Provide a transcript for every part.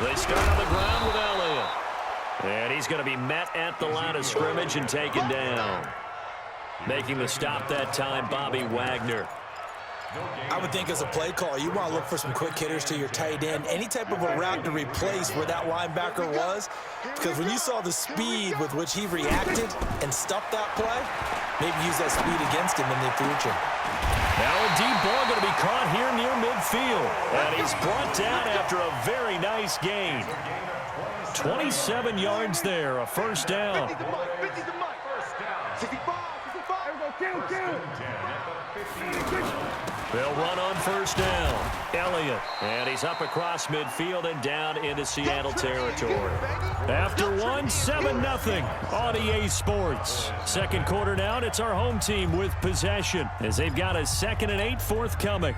They start on the ground with Elliott. And he's going to be met at the line of scrimmage and taken down. Making the stop that time, Bobby Wagner. I would think as a play caller, you want to look for some quick hitters to your tight end, any type of a route to replace where that linebacker was, because when you saw the speed with which he reacted and stopped that play, maybe use that speed against him in the future. Now a deep ball going to be caught here near midfield, and he's brought down after a very nice gain. 27 yards there, a first down. They'll run on first down. Elliott, and he's up across midfield and down into Seattle territory. After 7-0 on EA Sports. Second quarter now, and it's our home team with possession as they've got a 2nd and 8 forthcoming.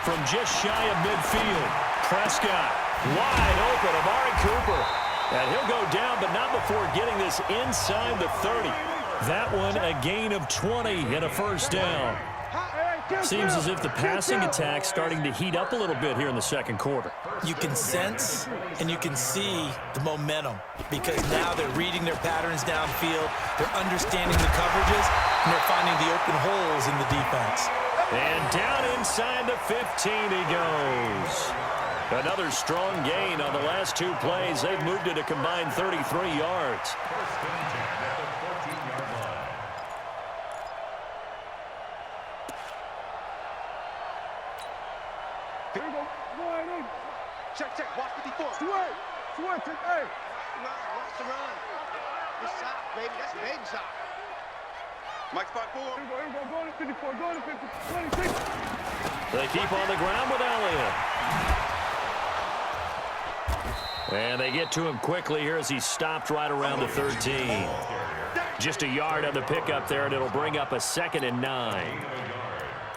From just shy of midfield, Prescott wide open, Amari Cooper. And he'll go down, but not before getting this inside the 30. That one a gain of 20 and a first down. Seems as if the passing attack's starting to heat up a little bit here in the second quarter. You can sense and you can see the momentum because now they're reading their patterns downfield, they're understanding the coverages, and they're finding the open holes in the defense. And down inside the 15 he goes. Another strong gain on the last 2 plays. They've moved it a combined 33 yards. Here we go. Check, watch 54. Switch, hey. Watch the run. It's shot, baby. That's a baby shot. Mike spot 4. Here we go. Go to 54. Go to 50. 26. They keep on the ground with Elliott. And they get to him quickly here as he's stopped right around the 13. Just a yard on the pickup there, and it'll bring up a 2nd and 9.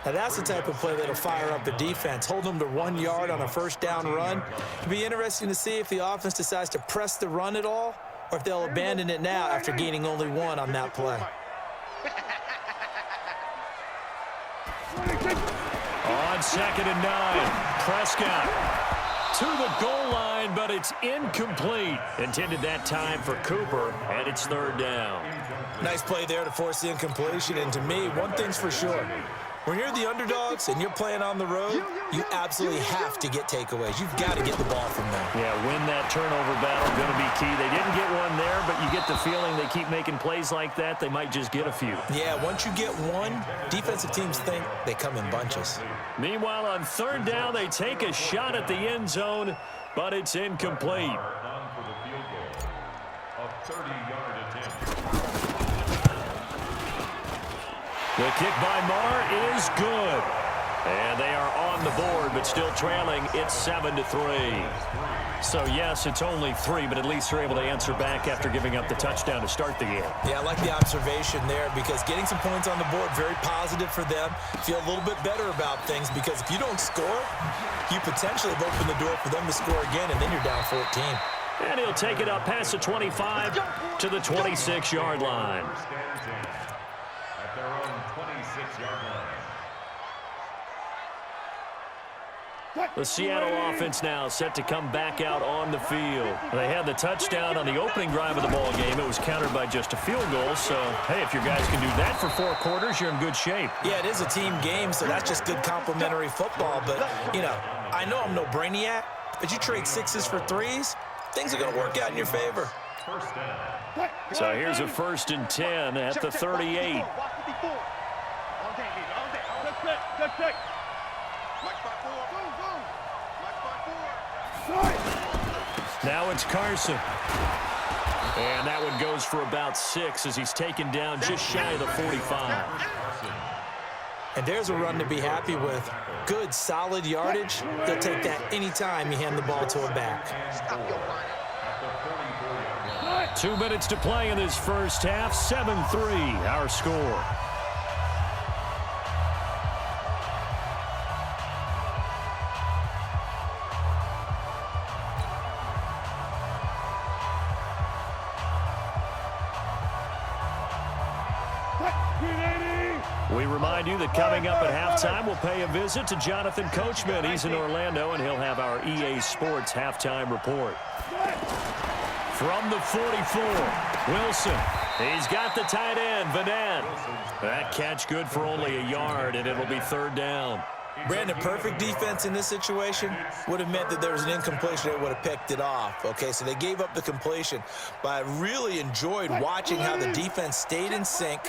Now that's the type of play that'll fire up the defense. Hold them to 1 yard on a first down run. It'll be interesting to see if the offense decides to press the run at all or if they'll abandon it now after gaining only 1 on that play. On 2nd and 9, Prescott to the goal line, but it's incomplete. Intended that time for Cooper, and it's 3rd down. Nice play there to force the incompletion, and to me, one thing's for sure. When you're the underdogs and you're playing on the road, you absolutely have to get takeaways. You've got to get the ball from them. Yeah, win that turnover battle, going to be key. They didn't get one there, but you get the feeling they keep making plays like that, they might just get a few. Yeah, once you get one, defensive teams think they come in bunches. Meanwhile, on 3rd down, they take a shot at the end zone, but it's incomplete. The kick by Marr is good. And they are on the board, but still trailing. It's 7-3. So, yes, it's only 3, but at least they're able to answer back after giving up the touchdown to start the game. Yeah, I like the observation there because getting some points on the board, very positive for them. Feel a little bit better about things because if you don't score, you potentially have opened the door for them to score again, and then you're down 14. And he'll take it up past the 25 to the 26-yard line. At their own 26-yard line. The Seattle offense now set to come back out on the field. They had the touchdown on the opening drive of the ball game. It was countered by just a field goal. So, hey, if your guys can do that for 4 quarters, you're in good shape. Yeah, it is a team game, so that's just good complementary football. But, you know, I know I'm no brainiac, but you trade 6s for 3s, things are going to work out in your favor. So here's a 1st and 10 at the 38. Now it's Carson. And that one goes for about 6 as he's taken down just shy of the 45. And there's a run to be happy with. Good, solid yardage. They'll take that anytime you hand the ball to a back. 2 minutes to play in this first half. 7-3, our score. We remind you that coming up at halftime, we'll pay a visit to Jonathan Coachman. He's in Orlando, and he'll have our EA Sports halftime report. From the 44, Wilson. He's got the tight end, Vanette. That catch good for only a yard, and it'll be third down. Brandon, perfect defense in this situation would have meant that there was an incompletion that would have picked it off. Okay, so they gave up the completion, but I really enjoyed watching how the defense stayed in sync,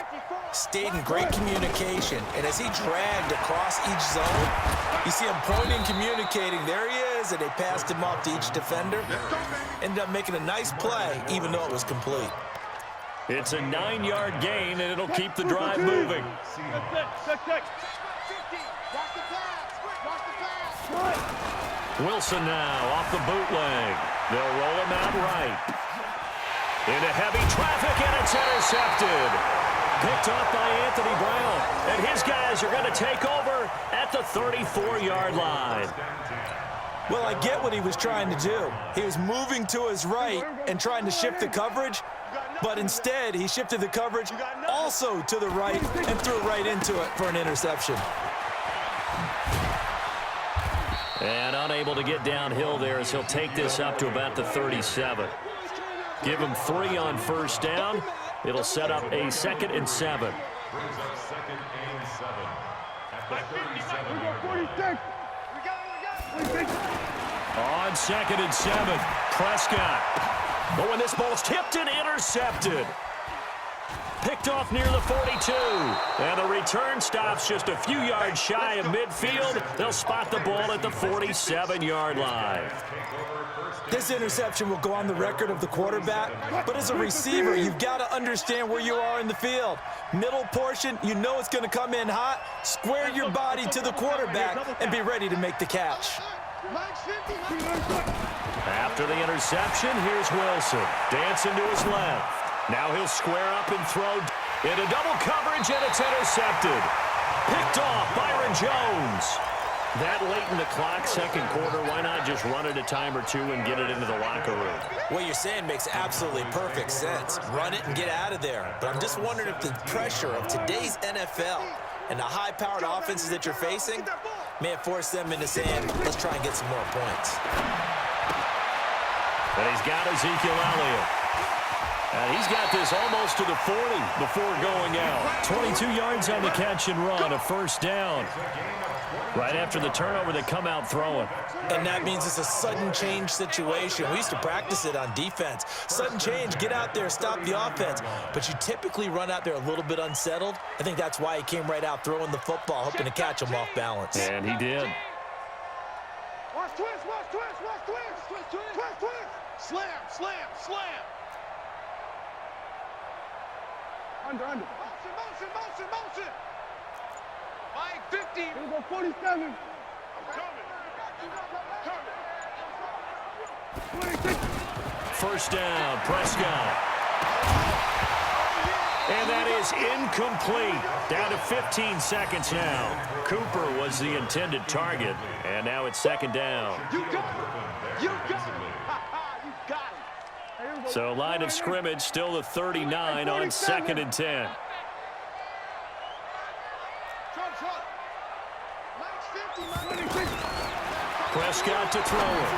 stayed in great communication, and as he dragged across each zone, you see him pointing, communicating. There he is, and they passed him off to each defender. Ended up making a nice play, even though it was complete. It's a 9-yard gain, and it'll keep the drive moving. Wilson now off the bootleg. They'll roll him out right. Into heavy traffic, and it's intercepted. Picked off by Anthony Brown. And his guys are going to take over at the 34-yard line. Well, I get what he was trying to do. He was moving to his right and trying to shift the coverage, but instead he shifted the coverage also to the right and threw right into it for an interception. And unable to get downhill there as he'll take this up to about the 37. Give him 3 on first down. It'll set up a 2nd and 7. Brings up 2nd and 7 at the 37-yard line. On 2nd and 7, Prescott. But when this ball's tipped and intercepted. Picked off near the 42. And the return stops just a few yards shy of midfield. They'll spot the ball at the 47-yard line. This interception will go on the record of the quarterback, but as a receiver, you've got to understand where you are in the field. Middle portion, you know it's going to come in hot. Square your body to the quarterback and be ready to make the catch. After the interception, here's Wilson. Dancing to his left. Now he'll square up and throw into double coverage, and it's intercepted. Picked off Byron Jones. That late in the clock, second quarter, why not just run it a time or two and get it into the locker room? What you're saying makes absolutely perfect sense. Run it and get out of there. But I'm just wondering if the pressure of today's NFL and the high-powered offenses that you're facing may have forced them into saying, let's try and get some more points. And he's got Ezekiel Elliott. And he's got this almost to the 40 before going out. 22 yards on the catch and run, a first down. Right after the turnover, they come out throwing. And that means it's a sudden change situation. We used to practice it on defense. Sudden change, get out there, stop the offense. But you typically run out there a little bit unsettled. I think that's why he came right out throwing the football, hoping to catch him off balance. And he did. Watch twist, watch twist, watch twist, twist, twist, twist, twist. Slam, slam, slam. Under. Motion, motion, motion, motion. 550. Here we go, 47. I'm coming. First down, Prescott. And that is incomplete. Down to 15 seconds now. Cooper was the intended target, and now it's second down. You got it. You got it. You got it. So line of scrimmage still the 39 on 2nd and 10. Prescott to throw it.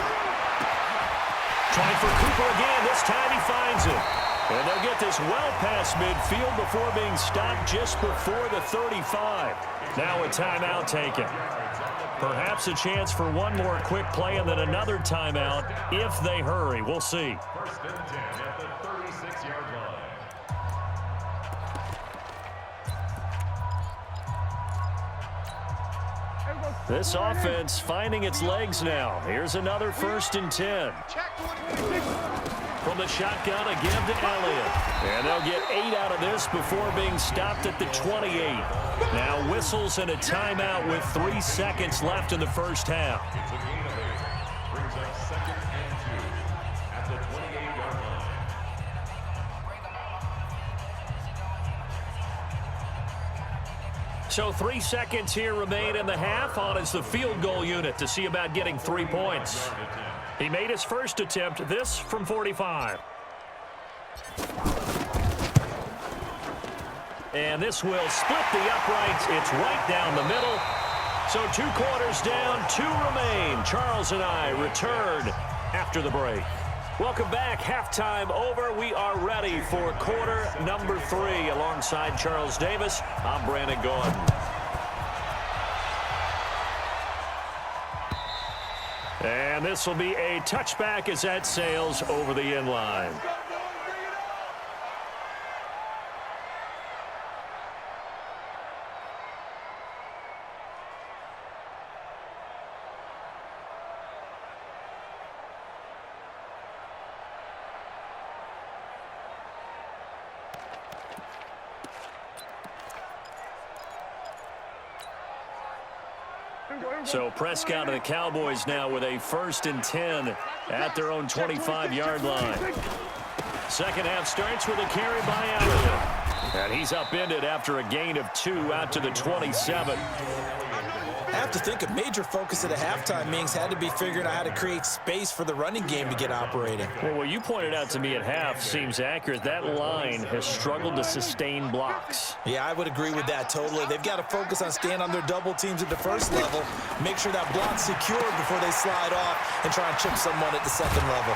Trying for Cooper again. This time he finds it. And they'll get this well past midfield before being stopped just before the 35. Now a timeout taken. Perhaps a chance for one more quick play and then another timeout if they hurry. We'll see. First and 10 at the 36-yard line. This offense finding its legs now. Here's another 1st and 10. From the shotgun, a give to Elliott. And they'll get 8 out of this before being stopped at the 28. Now whistles and a timeout with 3 seconds left in the first half. It's a gain of 8. Brings up 2nd and 2 at the 28-yard line. So 3 seconds here remain in the half. On is the field goal unit to see about getting 3 points. He made his first attempt, this from 45. And this will split the uprights. It's right down the middle. So 2 quarters down, 2 remain. Charles and I return after the break. Welcome back. Halftime over. We are ready for quarter number 3. Alongside Charles Davis, I'm Brandon Gordon. And this will be a touchback as that sails over the inline. So Prescott and the Cowboys now with a 1st and 10 at their own 25-yard line. Second half starts with a carry by Elliott. And he's upended after a gain of 2 out to the 27. I have to think a major focus at a halftime means had to be figuring out how to create space for the running game to get operating. Well, what you pointed out to me at half seems accurate. That line has struggled to sustain blocks. Yeah, I would agree with that totally. They've got to focus on staying on their double teams at the first level, make sure that block's secured before they slide off and try and chip someone at the second level.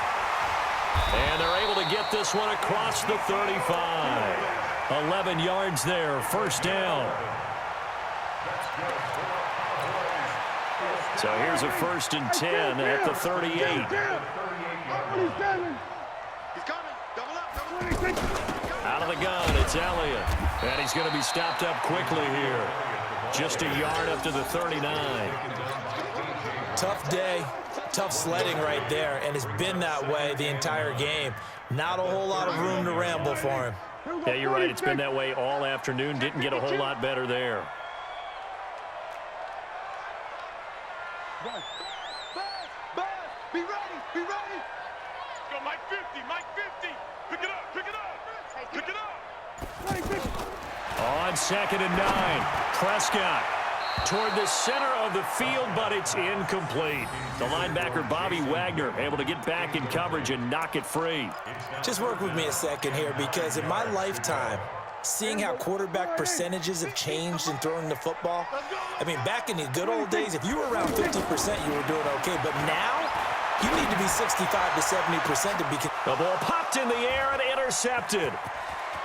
And they're able to get this one across the 35. 11 yards there, 1st down. So here's a 1st and 10 at the 38. He's coming. Double up. Out of the gun, it's Elliott. And he's going to be stopped up quickly here. Just a yard up to the 39. Tough day, tough sledding right there, and it's been that way the entire game. Not a whole lot of room to ramble for him. Yeah, you're right. It's been that way all afternoon. Didn't get a whole lot better there. Buzz, be ready, be ready. Go, Mike 50, Mike 50. Pick it up, pick it up, pick it up. On 2nd and 9, Prescott toward the center of the field, but it's incomplete. The linebacker, Bobby Wagner, able to get back in coverage and knock it free. Just work with me a second here, because in my lifetime, seeing how quarterback percentages have changed in throwing the football, I mean, back in the good old days, if you were around 50%, you were doing okay. But now, you need to be 65 to 70% to be. The ball popped in the air and intercepted.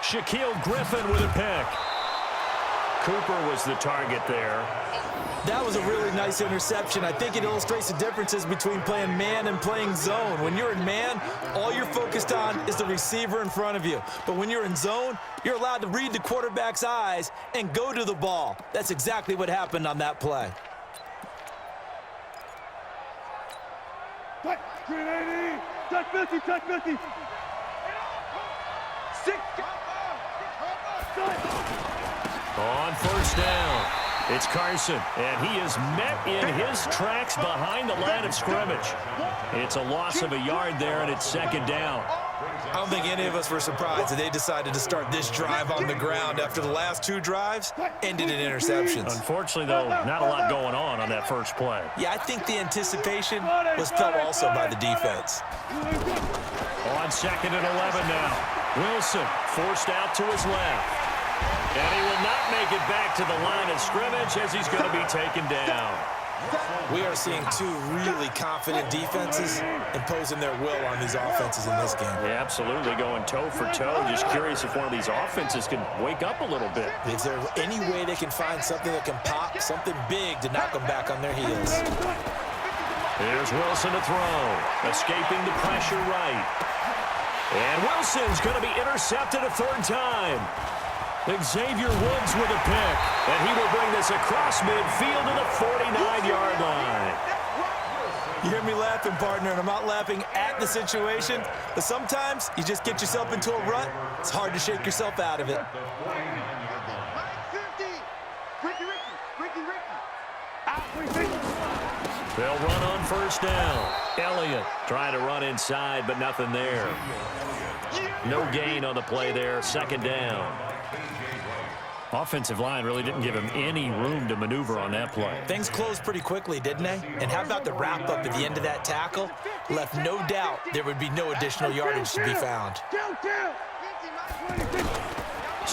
Shaquille Griffin with a pick. Cooper was the target there. That was a really nice interception. I think it illustrates the differences between playing man and playing zone. When you're in man, all you're focused on is the receiver in front of you. But when you're in zone, you're allowed to read the quarterback's eyes and go to the ball. That's exactly what happened on that play. Touch 50, touch 50. 6. On 1st down, it's Carson, and he is met in his tracks behind the line of scrimmage. It's a loss of a yard there, and it's 2nd down. I don't think any of us were surprised that they decided to start this drive on the ground after the last 2 drives ended in interceptions. Unfortunately, though, not a lot going on that first play. Yeah, I think the anticipation was felt also by the defense. On 2nd and 11 now, Wilson forced out to his left. And he will not make it back to the line of scrimmage as he's going to be taken down. We are seeing 2 really confident defenses imposing their will on these offenses in this game. Yeah, absolutely, going toe for toe. Just curious if one of these offenses can wake up a little bit. Is there any way they can find something that can pop, something big to knock them back on their heels? Here's Wilson to throw, escaping the pressure right. And Wilson's going to be intercepted a 3rd time. Xavier Woods with a pick, and he will bring this across midfield to the 49-yard line. You hear me laughing, partner, and I'm not laughing at the situation, but sometimes you just get yourself into a rut. It's hard to shake yourself out of it. They'll run on 1st down. Elliott trying to run inside, but nothing there. No gain on the play there, 2nd down. Offensive line really didn't give him any room to maneuver on that play. Things closed pretty quickly, didn't they? And how about the wrap-up at the end of that tackle? Left no doubt there would be no additional yardage to be found.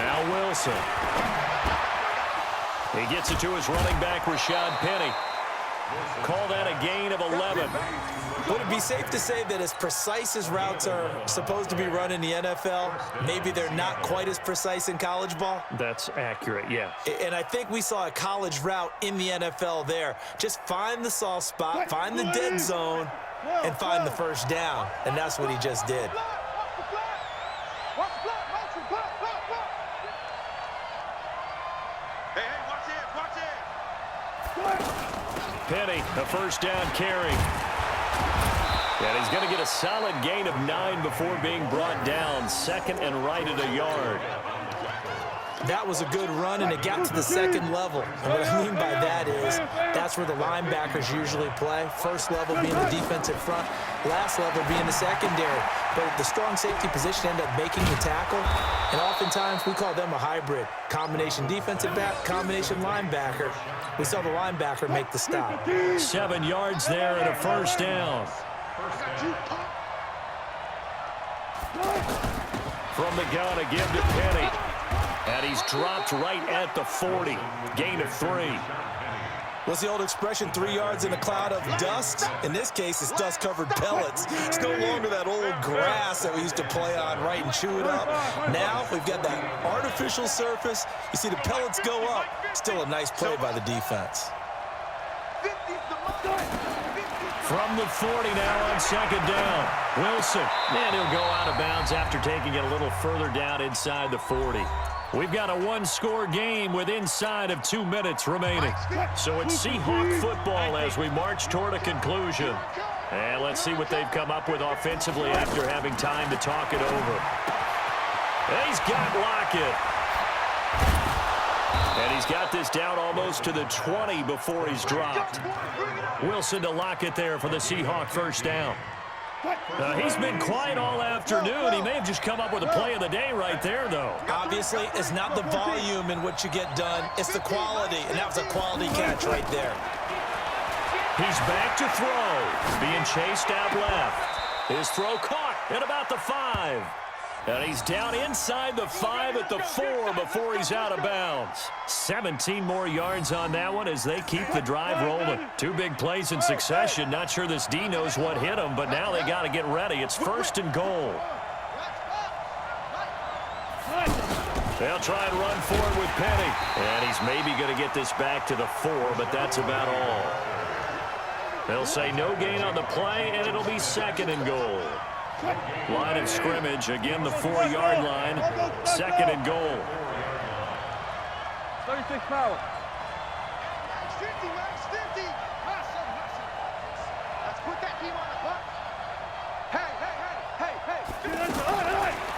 Now Wilson. He gets it to his running back, Rashad Penny. Call that a gain of 11. Would it be safe to say that as precise as routes are supposed to be run in the NFL, maybe they're not quite as precise in college ball? That's accurate, yeah. And I think we saw a college route in the NFL there. Just find the soft spot, find the dead zone, and find the first down. And that's what he just did. Penny, a first down carry. And he's going to get a solid gain of 9 before being brought down. Second and right at a yard. That was a good run, and it got to the second level. And what I mean by that is that's where the linebackers usually play. First level being the defensive front, last level being the secondary. But the strong safety position ended up making the tackle, and oftentimes we call them a hybrid. Combination defensive back, combination linebacker. We saw the linebacker make the stop. 7 yards there and a first down. From the gun again to Penny. And he's dropped right at the 40. Gain of 3. What's the old expression, 3 yards in a cloud of dust? In this case, it's dust-covered pellets. It's no longer that old grass that we used to play on, right, and chew it up. Now we've got that artificial surface. You see the pellets go up. Still a nice play by the defense. From the 40 now on second down. Wilson. And he'll go out of bounds after taking it a little further down inside the 40. We've got a one-score game with inside of 2 minutes remaining. So it's Seahawk football as we march toward a conclusion. And let's see what they've come up with offensively after having time to talk it over. And he's got Lockett. And he's got this down almost to the 20 before he's dropped. Wilson to Lockett there for the Seahawk first down. He's been quiet all afternoon. He may have just come up with a play of the day right there, though. Obviously, it's not the volume in what you get done. It's the quality, and that was a quality catch right there. He's back to throw. Being chased out left. His throw caught at about the 5. And he's down inside the 5 at the 4 before he's out of bounds. 17 more yards on that one as they keep the drive rolling. 2 big plays in succession. Not sure this D knows what hit him, but now they got to get ready. It's first and goal. They'll try and run forward with Penny. And he's maybe going to get this back to the 4, but that's about all. They'll say no gain on the play, and it'll be second and goal. Line of scrimmage, again the 4-yard line, second and goal. 36 power. Max 50, Max 50. Let's put that team on the clock. Hey.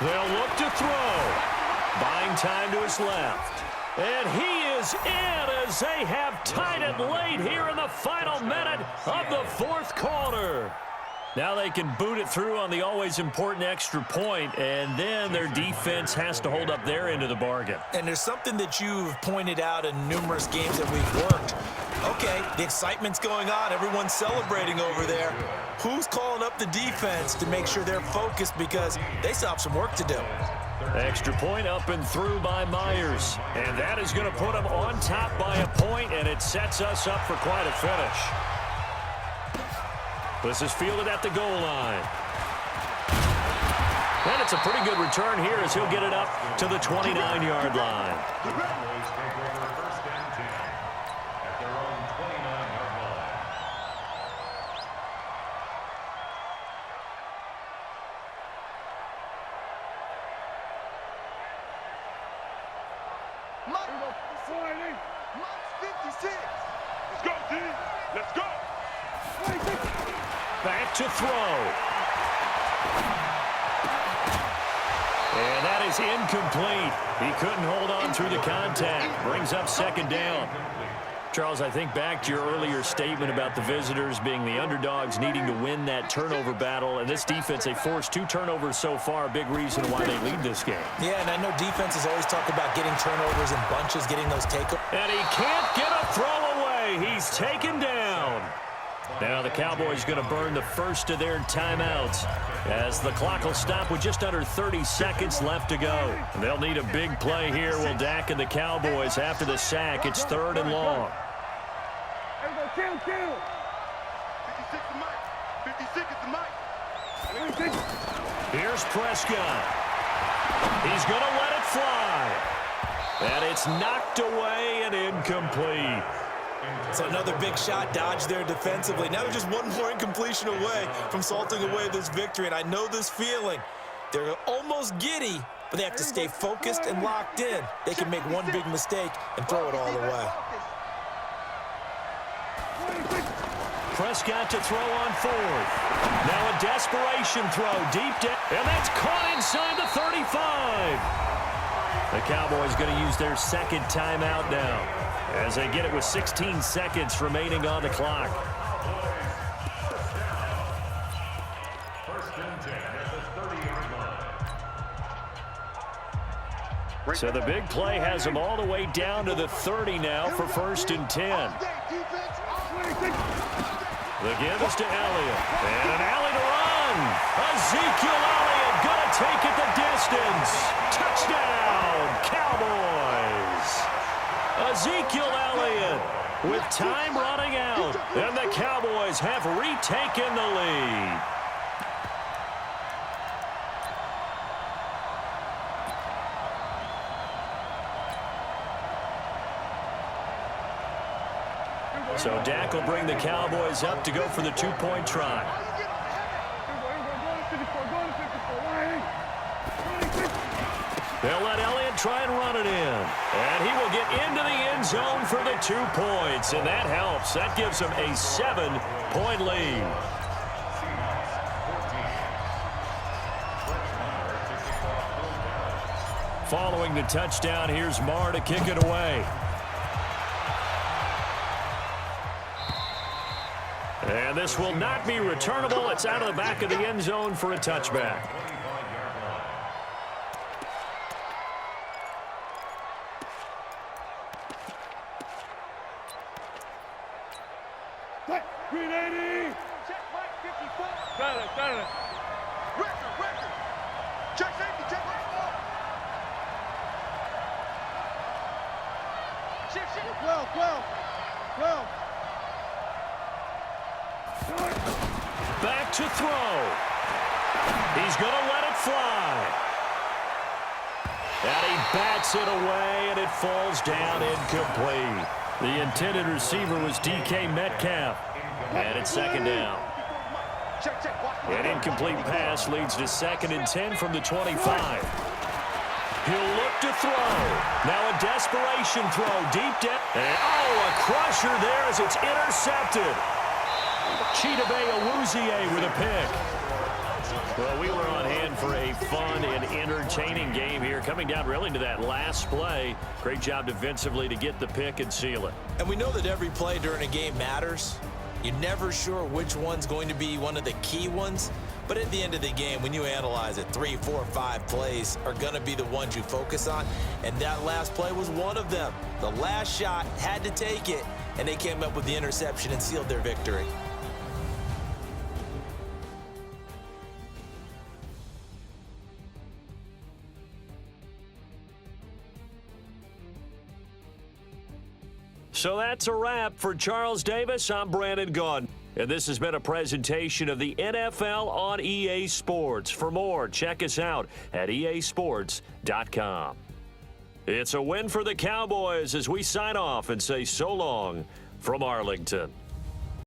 They'll look to throw. Buying time to his left. And he is in as they have tied it late here in the final minute of the fourth quarter. Now they can boot it through on the always important extra point, and then their defense has to hold up their end of the bargain. And there's something that you've pointed out in numerous games that we've worked. Okay, the excitement's going on. Everyone's celebrating over there. Who's calling up the defense to make sure they're focused because they still have some work to do? Extra point up and through by Myers. And that is going to put them on top by a point, and it sets us up for quite a finish. This is fielded at the goal line. And it's a pretty good return here as he'll get it up to the 29-yard line. The Cowboys take over first and 10 at their own 29-yard line. Max 56. Let's go, D. Let's go. Back to throw. And that is incomplete. He couldn't hold on through the contact. Brings up second down. Charles, I think back to your earlier statement about the visitors being the underdogs needing to win that turnover battle. And this defense, they forced 2 turnovers so far. Big reason why they lead this game. Yeah, and I know defenses always talk about getting turnovers in bunches, getting those takeovers. And he can't get a throw away. He's taken down. Now the Cowboys going to burn the first of their timeouts as the clock will stop with just under 30 seconds left to go. They'll need a big play here, will Dak and the Cowboys after the sack. It's 3rd and long. Kill. 56 to Mike. 56 to Mike. Here's Prescott. He's going to let it fly. And it's knocked away and incomplete. So another big shot dodged there defensively. Now they're just one more incompletion away from salting away this victory. And I know this feeling. They're almost giddy, but they have to stay focused and locked in. They can make one big mistake and throw it all away. Prescott to throw on 4th. Now a desperation throw deep down. And that's caught inside the 35. The Cowboys going to use their second timeout now as they get it with 16 seconds remaining on the clock. So the big play has them all the way down to the 30 now for 1st and 10. The give is to Elliott. And an alley to run. Ezekiel Elliott going to take it the distance. Touchdown, Cowboys. Ezekiel Elliott with time running out. And the Cowboys have retaken the lead. So Dak will bring the Cowboys up to go for the 2-point try. They'll let Elliott try and run it in. And he will get into the end zone for the 2 points. And that helps. That gives him a 7-point lead. Following the touchdown, here's Marr to kick it away. And this will not be returnable. It's out of the back of the end zone for a touchback. Green 80. Check Mike 54. Got it. Record. Check safety, check right ball. Shift. 12. Back to throw. He's going to let it fly. And he bats it away, and it falls down incomplete. The intended receiver was DK Metcalf. And it's 2nd down. An incomplete pass leads to 2nd and 10 from the 25. He'll look to throw. Now a desperation throw deep down. And a crusher there as it's intercepted. Chidobe Awuzie with a pick. Well, we were on hand for a fun and entertaining game here, coming down really to that last play. Great job defensively to get the pick and seal it. And we know that every play during a game matters. You're never sure which one's going to be one of the key ones. But at the end of the game, when you analyze it, 3, 4, 5 plays are going to be the ones you focus on. And that last play was one of them. The last shot had to take it, and they came up with the interception and sealed their victory. So that's a wrap for Charles Davis. I'm Brandon Gaudin. And this has been a presentation of the NFL on EA Sports. For more, check us out at easports.com. It's a win for the Cowboys as we sign off and say so long from Arlington.